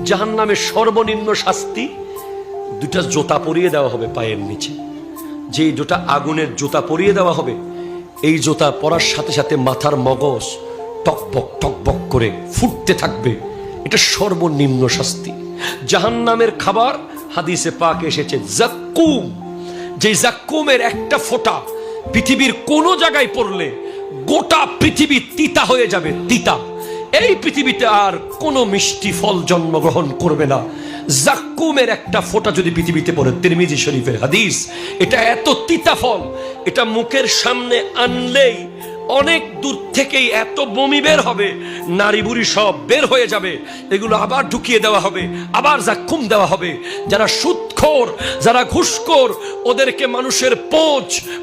জাহান্নামের সর্বনিম্ন শাস্তি, দুটা জুতা পরিয়ে দেওয়া হবে পায়ের নিচে। যে দুটা আগুনের জুতা পরিয়ে দেওয়া হবে, এই জুতা পরার সাথে সাথে মাথার মগজ টকবক টকবক করে ফুটতে থাকবে। এটা সর্বনিম্ন শাস্তি। জাহান্নামের খাবার হাদিসে পাক এসেছে জাক্কুম। যে জাক্কুমের একটা ফোঁটা পৃথিবীর কোন জায়গায় পড়লে গোটা পৃথিবী তিতা হয়ে যাবে, তিতা। এই পৃথিবীতে আর কোনো মিষ্টি ফল জন্মগ্রহণ করবে না। জাক্কুমের একটা ফোঁটা যদি পৃথিবীতে পড়ে, তিরমিজি শরীফের হাদিস, এটা এত তিতা ফল, এটা মুখের সামনে আনলেই অনেক দূর থেকেই এত বমি বের হবে, নারী বুড়ি সব বের হয়ে যাবে। এগুলো আবার ঢুকিয়ে দেওয়া হবে, আবার জাক্কুম দেওয়া হবে। যারা সুদখোর, যারা ঘুষখোর, ওদেরকে মানুষের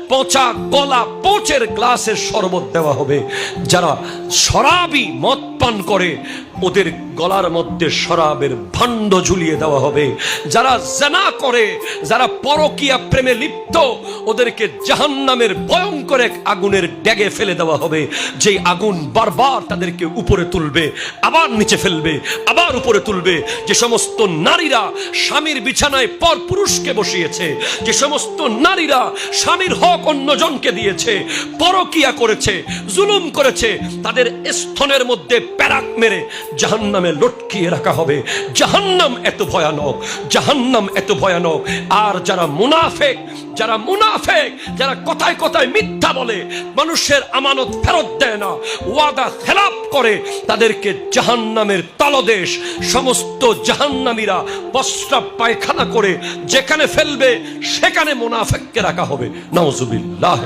পচা গলা পোচের গ্লাসের শরবত দেওয়া হবে। যারা শরাবি মদ পান করে, ওদের গলার মধ্যে শরাবের ভাণ্ড ঝুলিয়ে দেওয়া হবে। যারা জিনা করে, যারা পরকীয়া প্রেমে লিপ্ত, ওদেরকে জাহান্নামের ভয়ঙ্কর এক আগুনের ড্যাগে ফেলে দেওয়া হবে। যেই আগুন বারবার তাদেরকে উপরে তুলবে, আবার নিচে ফেলবে, আবার উপরে তুলবে। যে সমস্ত নারীরা স্বামীর বিছানায় পর পুরুষকে বসিয়েছে, যে সমস্ত নারীরা স্বামীর হক অন্যজনকে দিয়েছে, পরকীয়া করেছে, জুলুম করেছে, তাদের স্তনের মধ্যে প্যারাক মেরে জাহান্নামে লটকিয়ে রাখা হবে। জাহান্নাম এত ভয়ানক, জাহান্নাম এত ভয়ানক। আর যারা মুনাফেক, যারা কথায় কথায় মিথ্যা বলে, মানুষের আমানত ফেরত দেয় না, ওয়াদা খেলাপ করে, তাদেরকে জাহান্নামের তলদেশ সমস্ত জাহান্নামীরা প্রস্রাব পায়খানা করে যেখানে ফেলবে সেখানে মুনাফেককে রাখা হবে। নাউজুবিল্লাহ।